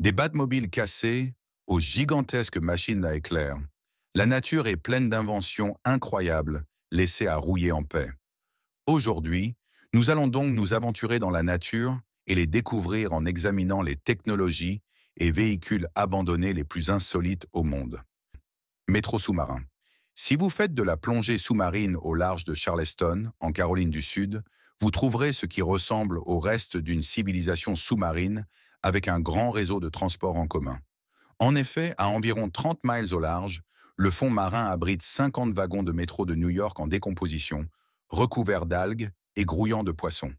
Des Batmobiles cassés aux gigantesques machines à éclairs, la nature est pleine d'inventions incroyables laissées à rouiller en paix. Aujourd'hui, nous allons donc nous aventurer dans la nature et les découvrir en examinant les technologies et véhicules abandonnés les plus insolites au monde. Métro sous-marin. Si vous faites de la plongée sous-marine au large de Charleston, en Caroline du Sud, vous trouverez ce qui ressemble au reste d'une civilisation sous-marine avec un grand réseau de transport en commun. En effet, à environ 30 miles au large, le fond marin abrite 50 wagons de métro de New York en décomposition, recouverts d'algues et grouillant de poissons.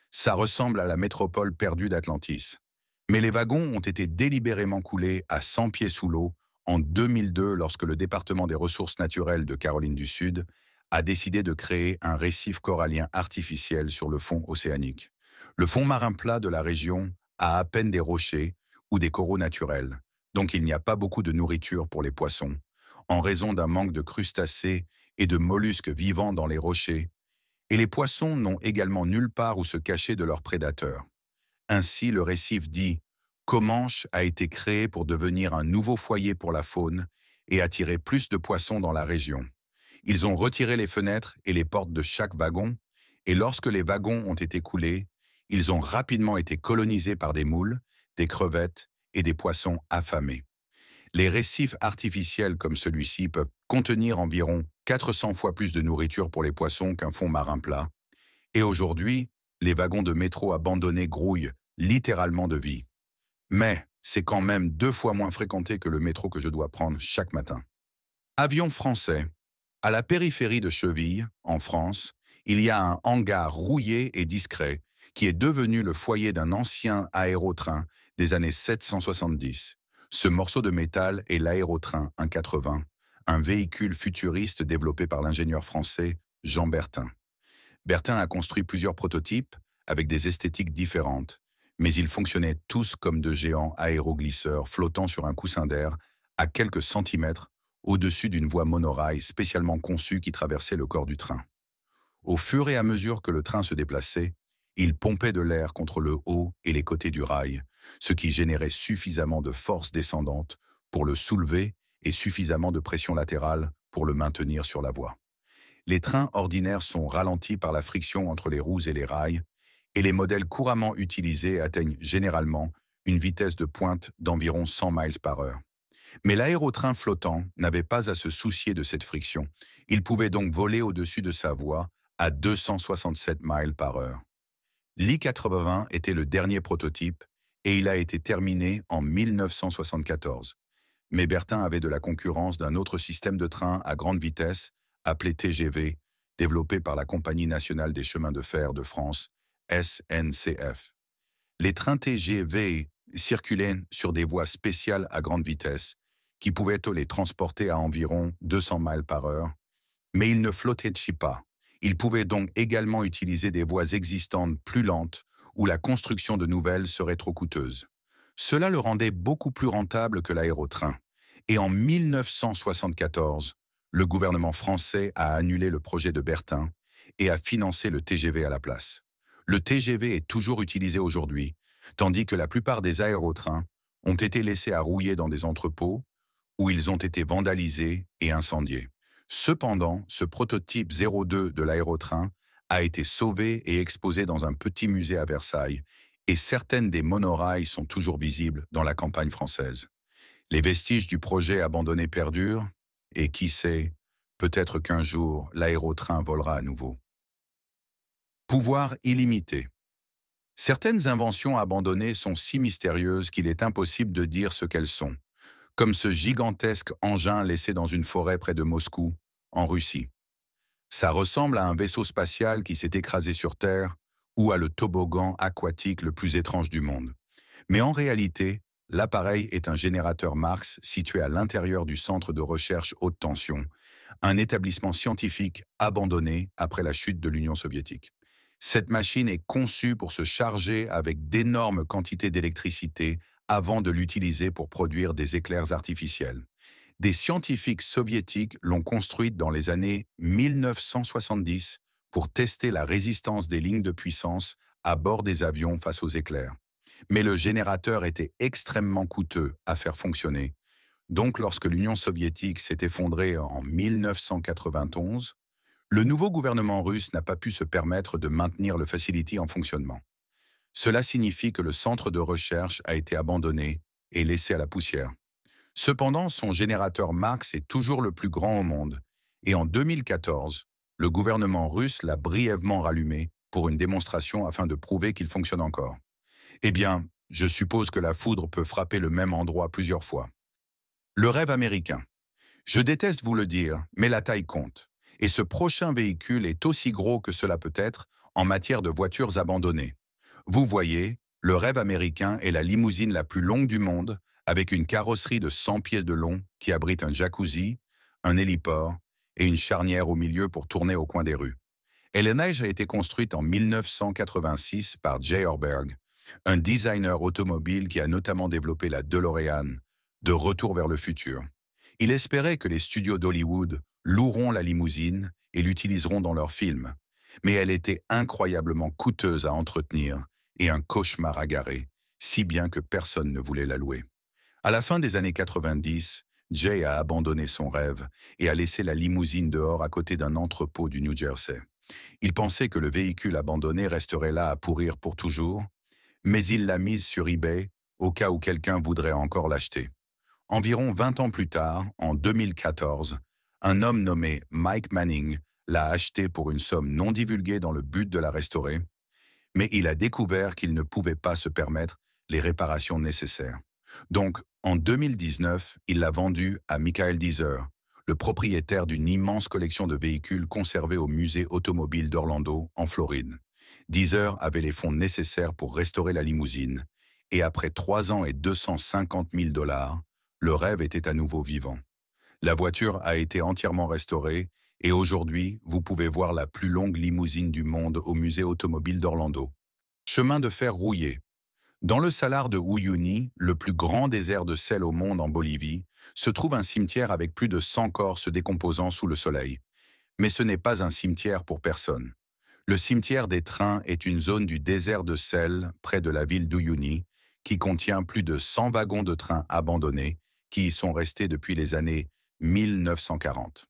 Ça ressemble à la métropole perdue d'Atlantis. Mais les wagons ont été délibérément coulés à 100 pieds sous l'eau en 2002 lorsque le département des ressources naturelles de Caroline du Sud a décidé de créer un récif corallien artificiel sur le fond océanique. Le fond marin plat de la région a à peine des rochers ou des coraux naturels, donc il n'y a pas beaucoup de nourriture pour les poissons, en raison d'un manque de crustacés et de mollusques vivants dans les rochers, et les poissons n'ont également nulle part où se cacher de leurs prédateurs. Ainsi, le récif dit Comanche a été créé pour devenir un nouveau foyer pour la faune et attirer plus de poissons dans la région. Ils ont retiré les fenêtres et les portes de chaque wagon, et lorsque les wagons ont été coulés, ils ont rapidement été colonisés par des moules, des crevettes et des poissons affamés. Les récifs artificiels comme celui-ci peuvent contenir environ 400 fois plus de nourriture pour les poissons qu'un fond marin plat. Et aujourd'hui, les wagons de métro abandonnés grouillent littéralement de vie. Mais c'est quand même 2 fois moins fréquenté que le métro que je dois prendre chaque matin. Avion français. À la périphérie de Cheville, en France, il y a un hangar rouillé et discret qui est devenu le foyer d'un ancien aérotrain des années 770. Ce morceau de métal est l'aérotrain 180, un véhicule futuriste développé par l'ingénieur français Jean Bertin. Bertin a construit plusieurs prototypes avec des esthétiques différentes, mais ils fonctionnaient tous comme de géants aéroglisseurs flottant sur un coussin d'air à quelques centimètres au-dessus d'une voie monorail spécialement conçue qui traversait le corps du train. Au fur et à mesure que le train se déplaçait, il pompait de l'air contre le haut et les côtés du rail, ce qui générait suffisamment de force descendante pour le soulever et suffisamment de pression latérale pour le maintenir sur la voie. Les trains ordinaires sont ralentis par la friction entre les roues et les rails, et les modèles couramment utilisés atteignent généralement une vitesse de pointe d'environ 100 miles par heure. Mais l'aérotrain flottant n'avait pas à se soucier de cette friction. Il pouvait donc voler au-dessus de sa voie à 267 miles par heure. L'I-80 était le dernier prototype et il a été terminé en 1974. Mais Bertin avait de la concurrence d'un autre système de train à grande vitesse, appelé TGV, développé par la Compagnie nationale des chemins de fer de France, SNCF. Les trains TGV circulaient sur des voies spéciales à grande vitesse, qui pouvaient les transporter à environ 200 miles par heure, mais ils ne flottaient pas. Ils pouvaient donc également utiliser des voies existantes plus lentes où la construction de nouvelles serait trop coûteuse. Cela le rendait beaucoup plus rentable que l'aérotrain. Et en 1974, le gouvernement français a annulé le projet de Bertin et a financé le TGV à la place. Le TGV est toujours utilisé aujourd'hui, tandis que la plupart des aérotrains ont été laissés à rouiller dans des entrepôts où ils ont été vandalisés et incendiés. Cependant, ce prototype 02 de l'aérotrain a été sauvé et exposé dans un petit musée à Versailles, et certaines des monorails sont toujours visibles dans la campagne française. Les vestiges du projet abandonné perdurent, et qui sait, peut-être qu'un jour, l'aérotrain volera à nouveau. Pouvoir illimité. Certaines inventions abandonnées sont si mystérieuses qu'il est impossible de dire ce qu'elles sont, comme ce gigantesque engin laissé dans une forêt près de Moscou, en Russie. Ça ressemble à un vaisseau spatial qui s'est écrasé sur Terre ou à le toboggan aquatique le plus étrange du monde. Mais en réalité, l'appareil est un générateur Marx situé à l'intérieur du centre de recherche haute tension, un établissement scientifique abandonné après la chute de l'Union soviétique. Cette machine est conçue pour se charger avec d'énormes quantités d'électricité avant de l'utiliser pour produire des éclairs artificiels. Des scientifiques soviétiques l'ont construite dans les années 1970 pour tester la résistance des lignes de puissance à bord des avions face aux éclairs. Mais le générateur était extrêmement coûteux à faire fonctionner. Donc, lorsque l'Union soviétique s'est effondrée en 1991, le nouveau gouvernement russe n'a pas pu se permettre de maintenir le Facility en fonctionnement. Cela signifie que le centre de recherche a été abandonné et laissé à la poussière. Cependant, son générateur Marx est toujours le plus grand au monde, et en 2014, le gouvernement russe l'a brièvement rallumé pour une démonstration afin de prouver qu'il fonctionne encore. Eh bien, je suppose que la foudre peut frapper le même endroit plusieurs fois. Le rêve américain. Je déteste vous le dire, mais la taille compte. Et ce prochain véhicule est aussi gros que cela peut être en matière de voitures abandonnées. Vous voyez, le rêve américain est la limousine la plus longue du monde, avec une carrosserie de 100 pieds de long qui abrite un jacuzzi, un héliport et une charnière au milieu pour tourner au coin des rues. Neige a été construite en 1986 par J. Orberg, un designer automobile qui a notamment développé la DeLorean, de Retour vers le futur. Il espérait que les studios d'Hollywood loueront la limousine et l'utiliseront dans leurs films. Mais elle était incroyablement coûteuse à entretenir et un cauchemar à garer, si bien que personne ne voulait la louer. À la fin des années 90, Jay a abandonné son rêve et a laissé la limousine dehors à côté d'un entrepôt du New Jersey. Il pensait que le véhicule abandonné resterait là à pourrir pour toujours, mais il l'a mise sur eBay au cas où quelqu'un voudrait encore l'acheter. Environ 20 ans plus tard, en 2014, un homme nommé Mike Manning l'a acheté pour une somme non divulguée dans le but de la restaurer, mais il a découvert qu'il ne pouvait pas se permettre les réparations nécessaires. Donc, en 2019, il l'a vendu à Michael Deezer, le propriétaire d'une immense collection de véhicules conservés au musée automobile d'Orlando, en Floride. Deezer avait les fonds nécessaires pour restaurer la limousine, et après 3 ans et 250 000 $, le rêve était à nouveau vivant. La voiture a été entièrement restaurée et aujourd'hui, vous pouvez voir la plus longue limousine du monde au musée automobile d'Orlando. Chemin de fer rouillé. Dans le salar de Uyuni, le plus grand désert de sel au monde en Bolivie, se trouve un cimetière avec plus de 100 corps se décomposant sous le soleil. Mais ce n'est pas un cimetière pour personne. Le cimetière des trains est une zone du désert de sel près de la ville d'Uyuni qui contient plus de 100 wagons de trains abandonnés qui y sont restés depuis les années 1940.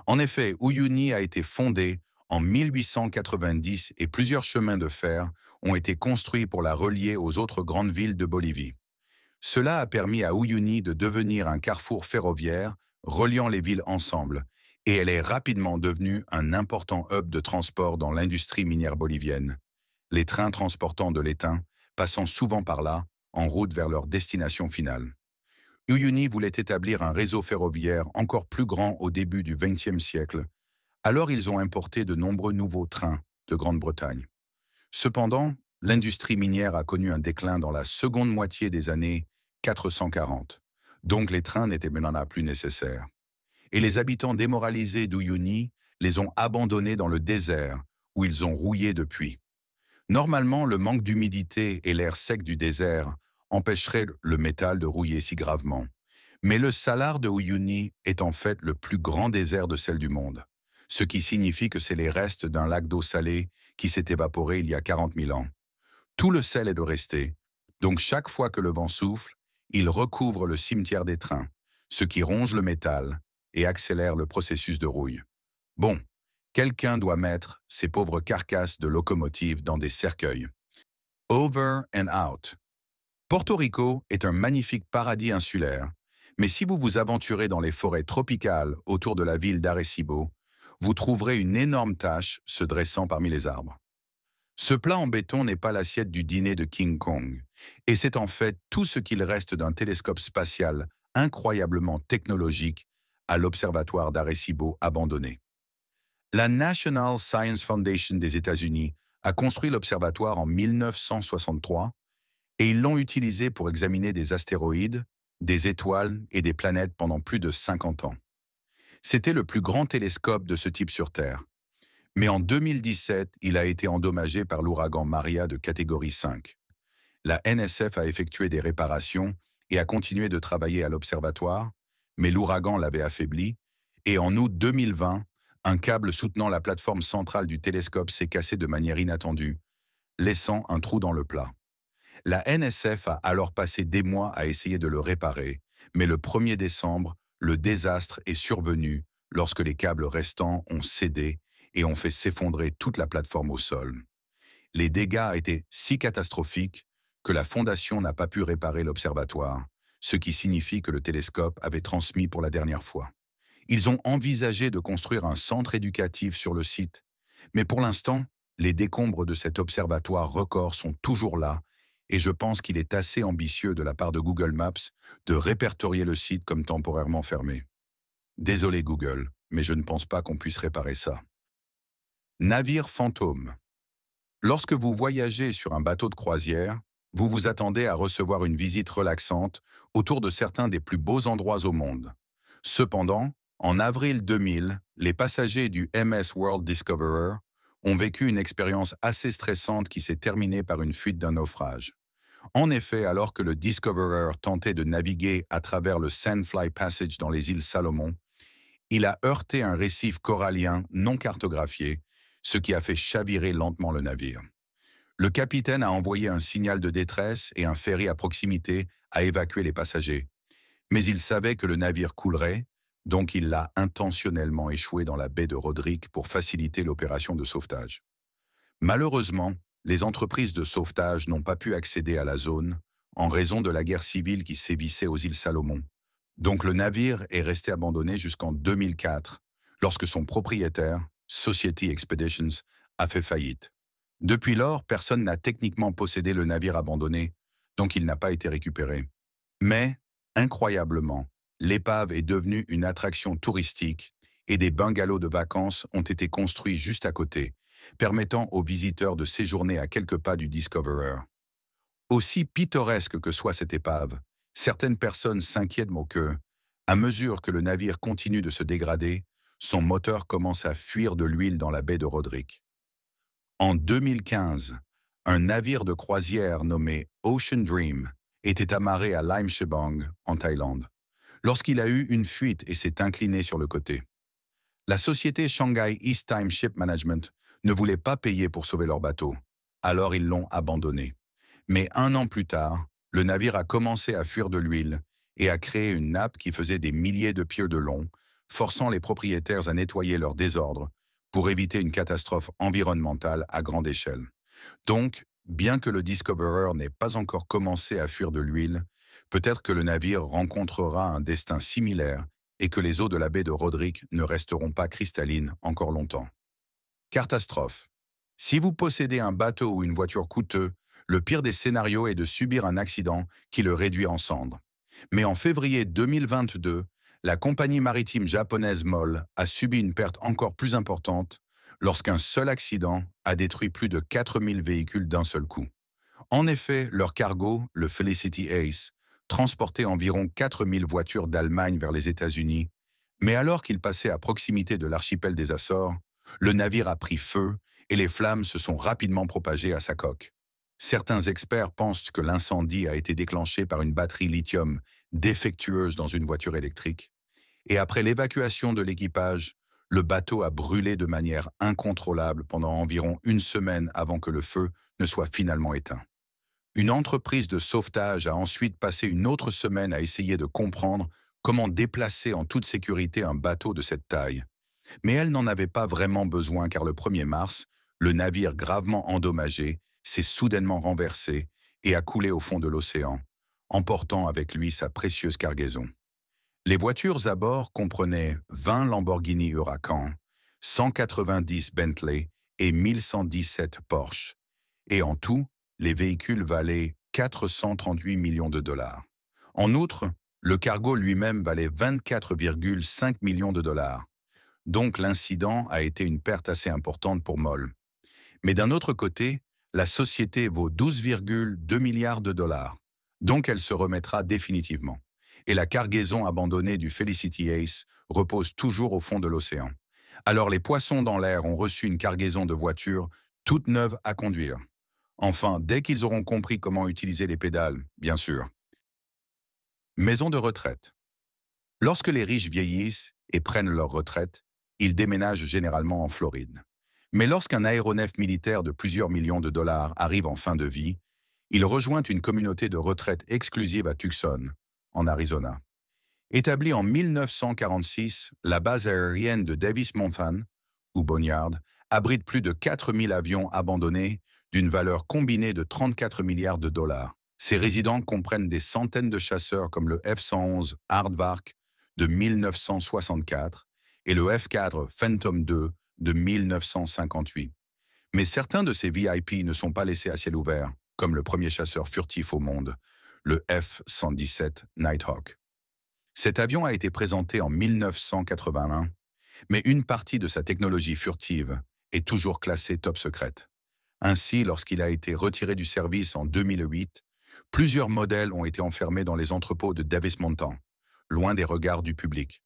En effet, Uyuni a été fondée en 1890 et plusieurs chemins de fer ont été construits pour la relier aux autres grandes villes de Bolivie. Cela a permis à Uyuni de devenir un carrefour ferroviaire reliant les villes ensemble, et elle est rapidement devenue un important hub de transport dans l'industrie minière bolivienne. Les trains transportant de l'étain passant souvent par là, en route vers leur destination finale. Uyuni voulait établir un réseau ferroviaire encore plus grand au début du XXe siècle. Alors ils ont importé de nombreux nouveaux trains de Grande-Bretagne. Cependant, l'industrie minière a connu un déclin dans la seconde moitié des années 440. Donc les trains n'étaient maintenant plus nécessaires. Et les habitants démoralisés d'Uyuni les ont abandonnés dans le désert, où ils ont rouillé depuis. Normalement, le manque d'humidité et l'air sec du désert empêcherait le métal de rouiller si gravement. Mais le salar de Uyuni est en fait le plus grand désert de sel du monde, ce qui signifie que c'est les restes d'un lac d'eau salée qui s'est évaporé il y a 40 000 ans. Tout le sel est de rester, donc chaque fois que le vent souffle, il recouvre le cimetière des trains, ce qui ronge le métal et accélère le processus de rouille. Bon, quelqu'un doit mettre ces pauvres carcasses de locomotives dans des cercueils. Over and out. Porto Rico est un magnifique paradis insulaire, mais si vous vous aventurez dans les forêts tropicales autour de la ville d'Arecibo, vous trouverez une énorme tache se dressant parmi les arbres. Ce plat en béton n'est pas l'assiette du dîner de King Kong, et c'est en fait tout ce qu'il reste d'un télescope spatial incroyablement technologique à l'observatoire d'Arecibo abandonné. La National Science Foundation des États-Unis a construit l'observatoire en 1963 et ils l'ont utilisé pour examiner des astéroïdes, des étoiles et des planètes pendant plus de 50 ans. C'était le plus grand télescope de ce type sur Terre. Mais en 2017, il a été endommagé par l'ouragan Maria de catégorie 5. La NSF a effectué des réparations et a continué de travailler à l'observatoire, mais l'ouragan l'avait affaibli, et en août 2020, un câble soutenant la plateforme centrale du télescope s'est cassé de manière inattendue, laissant un trou dans le plat. La NSF a alors passé des mois à essayer de le réparer, mais le 1er décembre, le désastre est survenu lorsque les câbles restants ont cédé et ont fait s'effondrer toute la plateforme au sol. Les dégâts étaient si catastrophiques que la Fondation n'a pas pu réparer l'observatoire, ce qui signifie que le télescope avait transmis pour la dernière fois. Ils ont envisagé de construire un centre éducatif sur le site, mais pour l'instant, les décombres de cet observatoire record sont toujours là et je pense qu'il est assez ambitieux de la part de Google Maps de répertorier le site comme temporairement fermé. Désolé Google, mais je ne pense pas qu'on puisse réparer ça. Navire fantôme. Lorsque vous voyagez sur un bateau de croisière, vous vous attendez à recevoir une visite relaxante autour de certains des plus beaux endroits au monde. Cependant, en avril 2000, les passagers du MS World Discoverer ont vécu une expérience assez stressante qui s'est terminée par une fuite d'un naufrage. En effet, alors que le Discoverer tentait de naviguer à travers le Sandfly Passage dans les îles Salomon, il a heurté un récif corallien non cartographié, ce qui a fait chavirer lentement le navire. Le capitaine a envoyé un signal de détresse et un ferry à proximité a évacué les passagers. Mais il savait que le navire coulerait, donc il l'a intentionnellement échoué dans la baie de Roderick pour faciliter l'opération de sauvetage. Malheureusement, les entreprises de sauvetage n'ont pas pu accéder à la zone en raison de la guerre civile qui sévissait aux îles Salomon. Donc le navire est resté abandonné jusqu'en 2004, lorsque son propriétaire, Society Expeditions, a fait faillite. Depuis lors, personne n'a techniquement possédé le navire abandonné, donc il n'a pas été récupéré. Mais, incroyablement, l'épave est devenue une attraction touristique et des bungalows de vacances ont été construits juste à côté, permettant aux visiteurs de séjourner à quelques pas du Discoverer. Aussi pittoresque que soit cette épave, certaines personnes s'inquiètent que, à mesure que le navire continue de se dégrader, son moteur commence à fuir de l'huile dans la baie de Roderick. En 2015, un navire de croisière nommé Ocean Dream était amarré à Limeshebang, en Thaïlande, lorsqu'il a eu une fuite et s'est incliné sur le côté. La société Shanghai East Time Ship Management ne voulait pas payer pour sauver leur bateau, alors ils l'ont abandonné. Mais 1 an plus tard, le navire a commencé à fuir de l'huile et a créé une nappe qui faisait des milliers de pieds de long, forçant les propriétaires à nettoyer leur désordre pour éviter une catastrophe environnementale à grande échelle. Donc, bien que le Discoverer n'ait pas encore commencé à fuir de l'huile, peut-être que le navire rencontrera un destin similaire et que les eaux de la baie de Roderick ne resteront pas cristallines encore longtemps. Catastrophe. Si vous possédez un bateau ou une voiture coûteux, le pire des scénarios est de subir un accident qui le réduit en cendres. Mais en février 2022, la compagnie maritime japonaise MOL a subi une perte encore plus importante lorsqu'un seul accident a détruit plus de 4000 véhicules d'un seul coup. En effet, leur cargo, le Felicity Ace, transportait environ 4000 voitures d'Allemagne vers les États-Unis, mais alors qu'il passait à proximité de l'archipel des Açores, le navire a pris feu et les flammes se sont rapidement propagées à sa coque. Certains experts pensent que l'incendie a été déclenché par une batterie lithium défectueuse dans une voiture électrique. Et après l'évacuation de l'équipage, le bateau a brûlé de manière incontrôlable pendant environ 1 semaine avant que le feu ne soit finalement éteint. Une entreprise de sauvetage a ensuite passé une autre semaine à essayer de comprendre comment déplacer en toute sécurité un bateau de cette taille. Mais elle n'en avait pas vraiment besoin car le 1er mars, le navire gravement endommagé s'est soudainement renversé et a coulé au fond de l'océan, emportant avec lui sa précieuse cargaison. Les voitures à bord comprenaient 20 Lamborghini Huracan, 190 Bentley et 1117 Porsche. Et en tout, les véhicules valaient 438 millions de dollars. En outre, le cargo lui-même valait 24,5 millions de dollars. Donc l'incident a été une perte assez importante pour MOL. Mais d'un autre côté, la société vaut 12,2 milliards de dollars. Donc elle se remettra définitivement. Et la cargaison abandonnée du Felicity Ace repose toujours au fond de l'océan. Alors les poissons dans l'air ont reçu une cargaison de voitures toutes neuves à conduire. Enfin, dès qu'ils auront compris comment utiliser les pédales, bien sûr. Maison de retraite. Lorsque les riches vieillissent et prennent leur retraite, ils déménagent généralement en Floride. Mais lorsqu'un aéronef militaire de plusieurs millions de dollars arrive en fin de vie, Il rejoint une communauté de retraite exclusive à Tucson, en Arizona. Établie en 1946, la base aérienne de Davis Monthan, ou Boneyard, abrite plus de 4000 avions abandonnés d'une valeur combinée de 34 milliards de dollars. Ses résidents comprennent des centaines de chasseurs comme le F-111 Aardvark de 1964 et le F-4 Phantom II de 1958. Mais certains de ces VIP ne sont pas laissés à ciel ouvert, comme le premier chasseur furtif au monde, le F-117 Nighthawk. Cet avion a été présenté en 1981, mais une partie de sa technologie furtive est toujours classée top secrète. Ainsi, lorsqu'il a été retiré du service en 2008, plusieurs modèles ont été enfermés dans les entrepôts de Davis Monthan, loin des regards du public.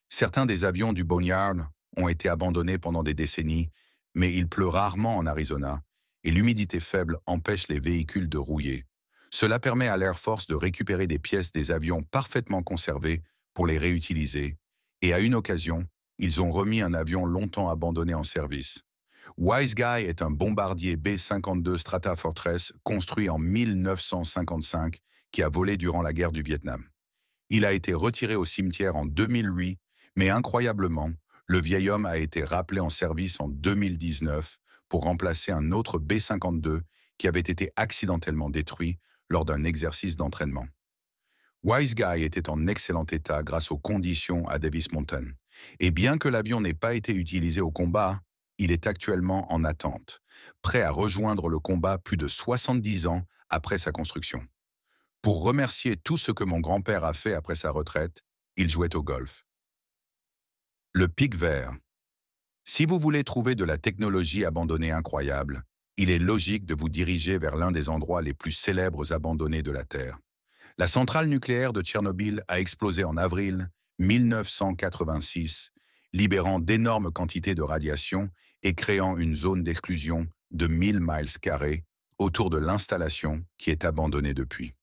Certains des avions du Boneyard ont été abandonnés pendant des décennies, mais il pleut rarement en Arizona et l'humidité faible empêche les véhicules de rouiller. Cela permet à l'Air Force de récupérer des pièces des avions parfaitement conservées pour les réutiliser, et à une occasion, ils ont remis un avion longtemps abandonné en service. Wiseguy est un bombardier B-52 Stratofortress construit en 1955 qui a volé durant la guerre du Vietnam. Il a été retiré au cimetière en 2008, mais incroyablement, le vieil homme a été rappelé en service en 2019 pour remplacer un autre B-52 qui avait été accidentellement détruit lors d'un exercice d'entraînement. Wiseguy était en excellent état grâce aux conditions à Davis Monthan. Et bien que l'avion n'ait pas été utilisé au combat, il est actuellement en attente, prêt à rejoindre le combat plus de 70 ans après sa construction. Pour remercier tout ce que mon grand-père a fait après sa retraite, il jouait au golf. Le pic vert. Si vous voulez trouver de la technologie abandonnée incroyable, il est logique de vous diriger vers l'un des endroits les plus célèbres abandonnés de la Terre. La centrale nucléaire de Tchernobyl a explosé en avril 1986, libérant d'énormes quantités de radiation et créant une zone d'exclusion de 1000 miles carrés autour de l'installation qui est abandonnée depuis.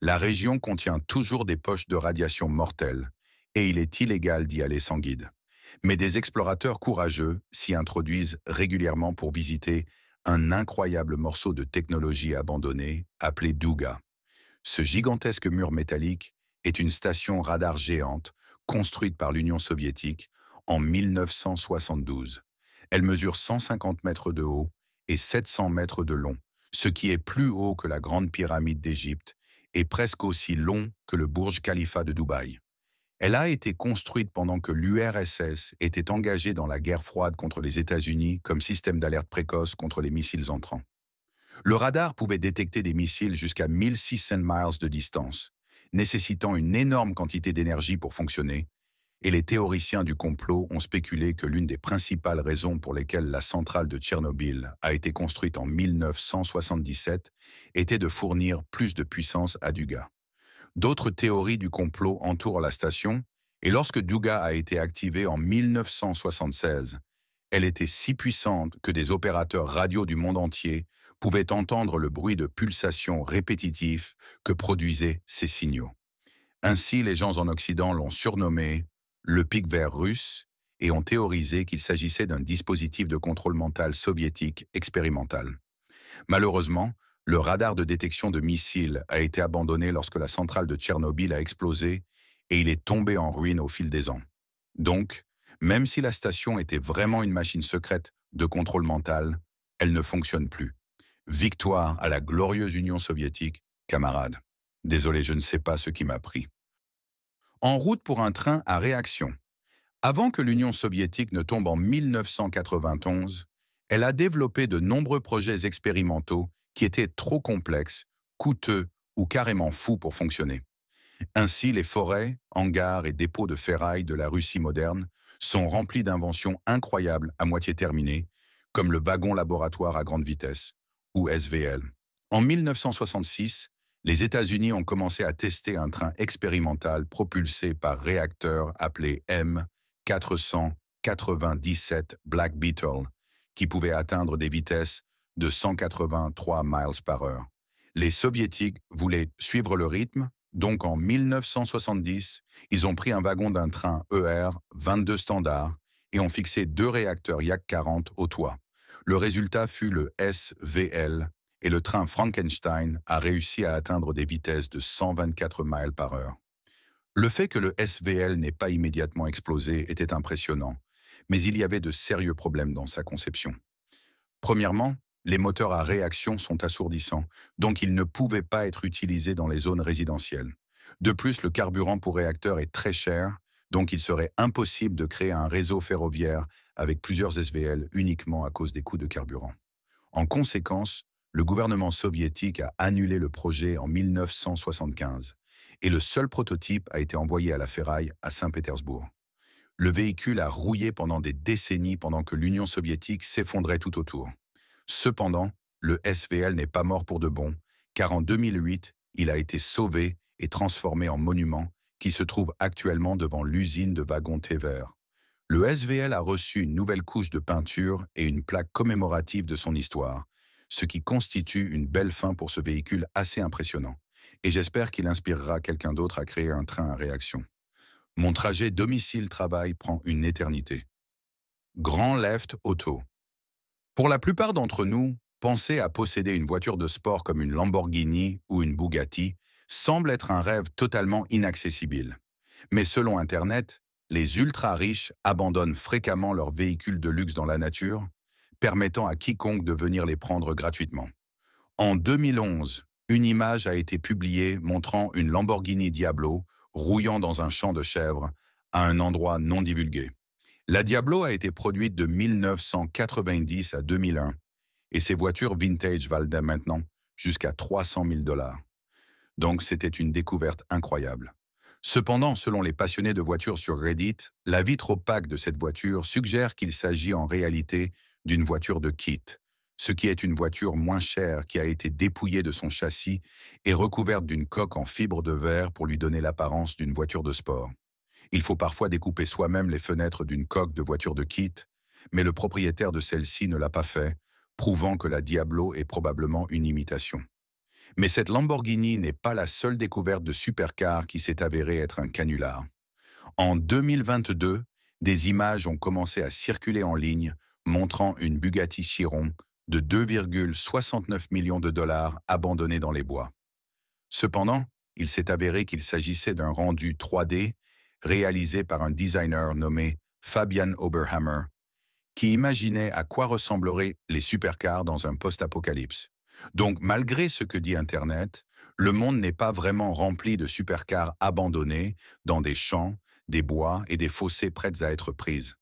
La région contient toujours des poches de radiation mortelles et il est illégal d'y aller sans guide. Mais des explorateurs courageux s'y introduisent régulièrement pour visiter un incroyable morceau de technologie abandonnée appelé Duga. Ce gigantesque mur métallique est une station radar géante construite par l'Union soviétique en 1972. Elle mesure 150 mètres de haut et 700 mètres de long, ce qui est plus haut que la Grande Pyramide d'Égypte et presque aussi long que le Burj Khalifa de Dubaï. Elle a été construite pendant que l'URSS était engagée dans la guerre froide contre les États-Unis comme système d'alerte précoce contre les missiles entrants. Le radar pouvait détecter des missiles jusqu'à 1600 miles de distance, nécessitant une énorme quantité d'énergie pour fonctionner, et les théoriciens du complot ont spéculé que l'une des principales raisons pour lesquelles la centrale de Tchernobyl a été construite en 1977 était de fournir plus de puissance à Duga. D'autres théories du complot entourent la station, et lorsque Duga a été activée en 1976, elle était si puissante que des opérateurs radio du monde entier pouvaient entendre le bruit de pulsations répétitifs que produisaient ces signaux. Ainsi, les gens en Occident l'ont surnommé le pic vert russe et ont théorisé qu'il s'agissait d'un dispositif de contrôle mental soviétique expérimental. Malheureusement, le radar de détection de missiles a été abandonné lorsque la centrale de Tchernobyl a explosé et il est tombé en ruine au fil des ans. Donc, même si la station était vraiment une machine secrète de contrôle mental, elle ne fonctionne plus. Victoire à la glorieuse Union soviétique, camarades. Désolé, je ne sais pas ce qui m'a pris. En route pour un train à réaction. Avant que l'Union soviétique ne tombe en 1991, elle a développé de nombreux projets expérimentaux qui étaient trop complexes, coûteux ou carrément fous pour fonctionner. Ainsi, les forêts, hangars et dépôts de ferraille de la Russie moderne sont remplis d'inventions incroyables à moitié terminées, comme le wagon laboratoire à grande vitesse, ou SVL. En 1966, les États-Unis ont commencé à tester un train expérimental propulsé par réacteur appelé M497 Black Beetle, qui pouvait atteindre des vitesses de 183 miles par heure. Les Soviétiques voulaient suivre le rythme, donc en 1970, ils ont pris un wagon d'un train ER-22 standard et ont fixé 2 réacteurs Yak 40 au toit. Le résultat fut le SVL et le train Frankenstein a réussi à atteindre des vitesses de 124 miles par heure. Le fait que le SVL n'ait pas immédiatement explosé était impressionnant, mais il y avait de sérieux problèmes dans sa conception. Premièrement, les moteurs à réaction sont assourdissants, donc ils ne pouvaient pas être utilisés dans les zones résidentielles. De plus, le carburant pour réacteur est très cher, donc il serait impossible de créer un réseau ferroviaire avec plusieurs SVL uniquement à cause des coûts de carburant. En conséquence, le gouvernement soviétique a annulé le projet en 1975 et le seul prototype a été envoyé à la ferraille à Saint-Pétersbourg. Le véhicule a rouillé pendant des décennies pendant que l'Union soviétique s'effondrait tout autour. Cependant, le SVL n'est pas mort pour de bon, car en 2008, il a été sauvé et transformé en monument qui se trouve actuellement devant l'usine de wagons Tever. Le SVL a reçu une nouvelle couche de peinture et une plaque commémorative de son histoire, ce qui constitue une belle fin pour ce véhicule assez impressionnant. Et j'espère qu'il inspirera quelqu'un d'autre à créer un train à réaction. Mon trajet domicile-travail prend une éternité. Grand Left Auto. Pour la plupart d'entre nous, penser à posséder une voiture de sport comme une Lamborghini ou une Bugatti semble être un rêve totalement inaccessible. Mais selon Internet, les ultra-riches abandonnent fréquemment leurs véhicules de luxe dans la nature, permettant à quiconque de venir les prendre gratuitement. En 2011, une image a été publiée montrant une Lamborghini Diablo rouillant dans un champ de chèvres à un endroit non divulgué. La Diablo a été produite de 1990 à 2001 et ces voitures vintage valent maintenant jusqu'à 300 000 $. Donc c'était une découverte incroyable. Cependant, selon les passionnés de voitures sur Reddit, la vitre opaque de cette voiture suggère qu'il s'agit en réalité d'une voiture de kit, ce qui est une voiture moins chère qui a été dépouillée de son châssis et recouverte d'une coque en fibre de verre pour lui donner l'apparence d'une voiture de sport. Il faut parfois découper soi-même les fenêtres d'une coque de voiture de kit, mais le propriétaire de celle-ci ne l'a pas fait, prouvant que la Diablo est probablement une imitation. Mais cette Lamborghini n'est pas la seule découverte de supercar qui s'est avérée être un canular. En 2022, des images ont commencé à circuler en ligne montrant une Bugatti Chiron de 2,69 millions de dollars abandonnée dans les bois. Cependant, il s'est avéré qu'il s'agissait d'un rendu 3D réalisé par un designer nommé Fabian Oberhammer, qui imaginait à quoi ressembleraient les supercars dans un post-apocalypse. Donc, malgré ce que dit Internet, le monde n'est pas vraiment rempli de supercars abandonnés dans des champs, des bois et des fossés prêtes à être prises.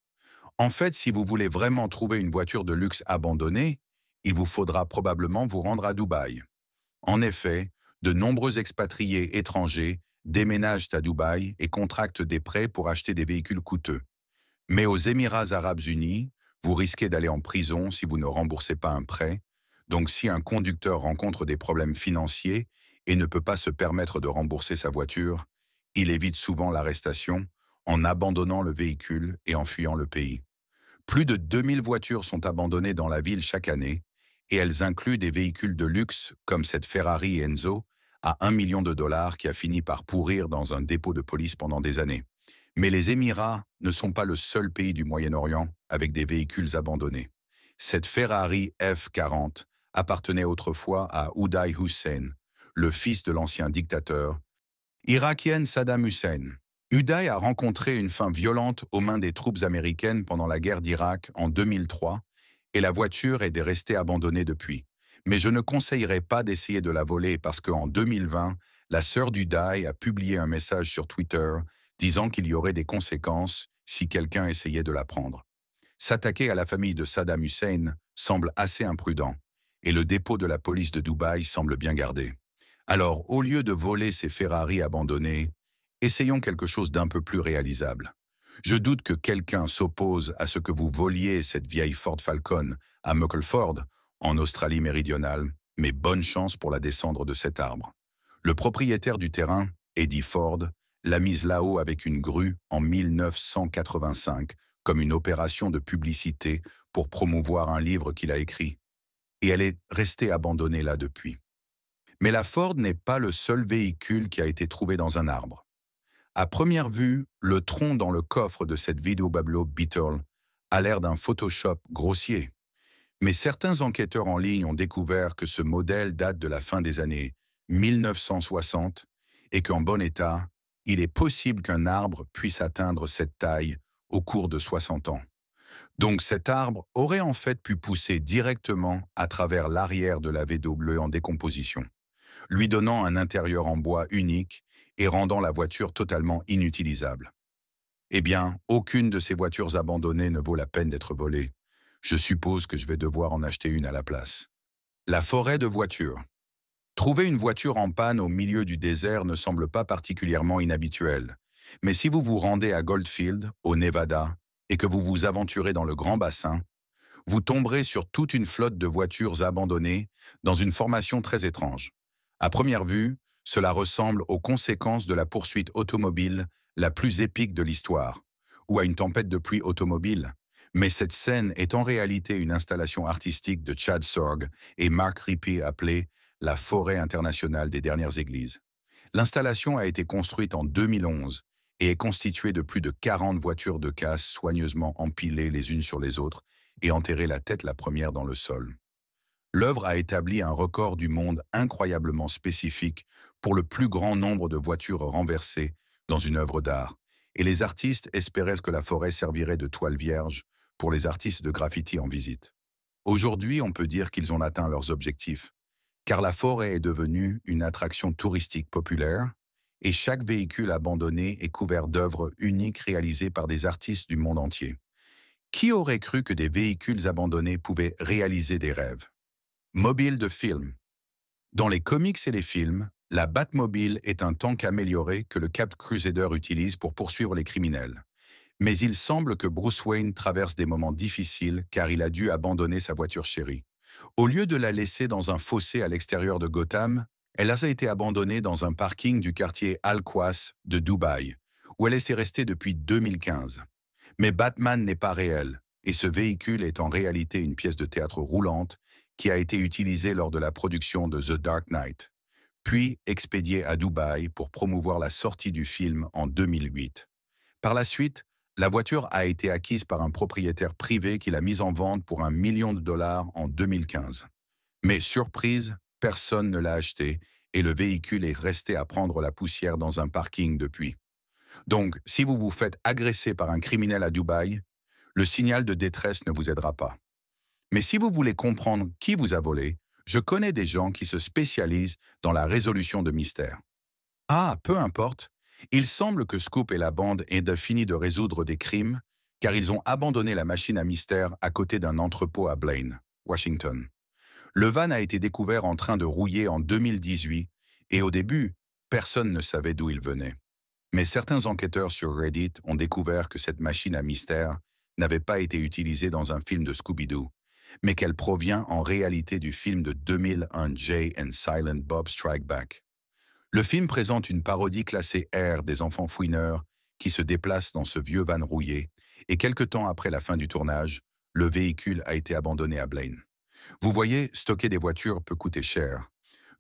En fait, si vous voulez vraiment trouver une voiture de luxe abandonnée, il vous faudra probablement vous rendre à Dubaï. En effet, de nombreux expatriés étrangers déménagent à Dubaï et contractent des prêts pour acheter des véhicules coûteux. Mais aux Émirats arabes unis, vous risquez d'aller en prison si vous ne remboursez pas un prêt. Donc si un conducteur rencontre des problèmes financiers et ne peut pas se permettre de rembourser sa voiture, il évite souvent l'arrestation en abandonnant le véhicule et en fuyant le pays. Plus de 2000 voitures sont abandonnées dans la ville chaque année et elles incluent des véhicules de luxe comme cette Ferrari Enzo à 1 million de dollars qui a fini par pourrir dans un dépôt de police pendant des années. Mais les Émirats ne sont pas le seul pays du Moyen-Orient avec des véhicules abandonnés. Cette Ferrari F40 appartenait autrefois à Uday Hussein, le fils de l'ancien dictateur irakien Saddam Hussein. Uday a rencontré une fin violente aux mains des troupes américaines pendant la guerre d'Irak en 2003 et la voiture est restée abandonnée depuis. Mais je ne conseillerais pas d'essayer de la voler parce qu'en 2020, la sœur d'Uday a publié un message sur Twitter disant qu'il y aurait des conséquences si quelqu'un essayait de la prendre. S'attaquer à la famille de Saddam Hussein semble assez imprudent et le dépôt de la police de Dubaï semble bien gardé. Alors, au lieu de voler ces Ferrari abandonnés, essayons quelque chose d'un peu plus réalisable. Je doute que quelqu'un s'oppose à ce que vous voliez cette vieille Ford Falcon à Muckleford, en Australie méridionale, mais bonne chance pour la descendre de cet arbre. Le propriétaire du terrain, Eddie Ford, l'a mise là-haut avec une grue en 1985 comme une opération de publicité pour promouvoir un livre qu'il a écrit. Et elle est restée abandonnée là depuis. Mais la Ford n'est pas le seul véhicule qui a été trouvé dans un arbre. À première vue, le tronc dans le coffre de cette VW Beetle a l'air d'un Photoshop grossier. Mais certains enquêteurs en ligne ont découvert que ce modèle date de la fin des années 1960 et qu'en bon état, il est possible qu'un arbre puisse atteindre cette taille au cours de 60 ans. Donc cet arbre aurait en fait pu pousser directement à travers l'arrière de la VW en décomposition, lui donnant un intérieur en bois unique et rendant la voiture totalement inutilisable. Eh bien, aucune de ces voitures abandonnées ne vaut la peine d'être volée. Je suppose que je vais devoir en acheter une à la place. La forêt de voitures. Trouver une voiture en panne au milieu du désert ne semble pas particulièrement inhabituel. Mais si vous vous rendez à Goldfield, au Nevada, et que vous vous aventurez dans le Grand Bassin, vous tomberez sur toute une flotte de voitures abandonnées dans une formation très étrange. À première vue, cela ressemble aux conséquences de la poursuite automobile la plus épique de l'histoire, ou à une tempête de pluie automobile. Mais cette scène est en réalité une installation artistique de Chad Sorg et Mark Rippey appelée la Forêt internationale des dernières églises. L'installation a été construite en 2011 et est constituée de plus de 40 voitures de casse soigneusement empilées les unes sur les autres et enterrées la tête la première dans le sol. L'œuvre a établi un record du monde incroyablement spécifique pour le plus grand nombre de voitures renversées dans une œuvre d'art, et les artistes espéraient que la forêt servirait de toile vierge pour les artistes de graffiti en visite. Aujourd'hui, on peut dire qu'ils ont atteint leurs objectifs, car la forêt est devenue une attraction touristique populaire, et chaque véhicule abandonné est couvert d'œuvres uniques réalisées par des artistes du monde entier. Qui aurait cru que des véhicules abandonnés pouvaient réaliser des rêves? Mobile de film. Dans les comics et les films, la Batmobile est un tank amélioré que le Cap Crusader utilise pour poursuivre les criminels. Mais il semble que Bruce Wayne traverse des moments difficiles car il a dû abandonner sa voiture chérie. Au lieu de la laisser dans un fossé à l'extérieur de Gotham, elle a été abandonnée dans un parking du quartier Al-Quas de Dubaï, où elle est restée depuis 2015. Mais Batman n'est pas réel, et ce véhicule est en réalité une pièce de théâtre roulante qui a été utilisée lors de la production de The Dark Knight, puis expédiée à Dubaï pour promouvoir la sortie du film en 2008. Par la suite, la voiture a été acquise par un propriétaire privé qui l'a mise en vente pour $1 million en 2015. Mais surprise, personne ne l'a acheté et le véhicule est resté à prendre la poussière dans un parking depuis. Donc, si vous vous faites agresser par un criminel à Dubaï, le signal de détresse ne vous aidera pas. Mais si vous voulez comprendre qui vous a volé, je connais des gens qui se spécialisent dans la résolution de mystères. Ah, peu importe, il semble que Scoop et la bande aient fini de résoudre des crimes car ils ont abandonné la machine à mystère à côté d'un entrepôt à Blaine, Washington. Le van a été découvert en train de rouiller en 2018 et au début, personne ne savait d'où il venait. Mais certains enquêteurs sur Reddit ont découvert que cette machine à mystère n'avait pas été utilisée dans un film de Scooby-Doo, mais qu'elle provient en réalité du film de 2001 Jay and Silent Bob Strike Back. Le film présente une parodie classée R des enfants fouineurs qui se déplacent dans ce vieux van rouillé, et quelque temps après la fin du tournage, le véhicule a été abandonné à Blaine. Vous voyez, stocker des voitures peut coûter cher.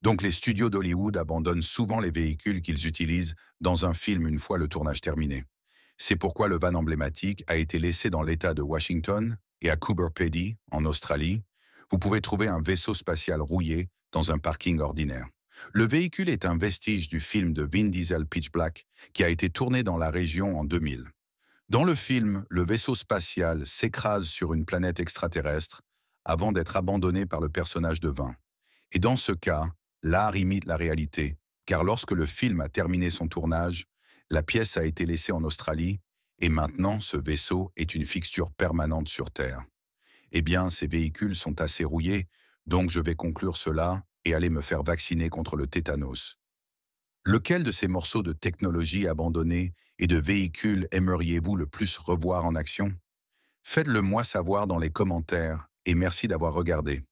Donc les studios d'Hollywood abandonnent souvent les véhicules qu'ils utilisent dans un film une fois le tournage terminé. C'est pourquoi le van emblématique a été laissé dans l'État de Washington et à Coober Pedy, en Australie, vous pouvez trouver un vaisseau spatial rouillé dans un parking ordinaire. Le véhicule est un vestige du film de Vin Diesel Pitch Black qui a été tourné dans la région en 2000. Dans le film, le vaisseau spatial s'écrase sur une planète extraterrestre avant d'être abandonné par le personnage de Vin. Et dans ce cas, l'art imite la réalité, car lorsque le film a terminé son tournage, la pièce a été laissée en Australie et maintenant ce vaisseau est une fixture permanente sur Terre. Eh bien, ces véhicules sont assez rouillés, donc je vais conclure cela et aller me faire vacciner contre le tétanos. Lequel de ces morceaux de technologie abandonnés et de véhicules aimeriez-vous le plus revoir en action? Faites-le moi savoir dans les commentaires et merci d'avoir regardé.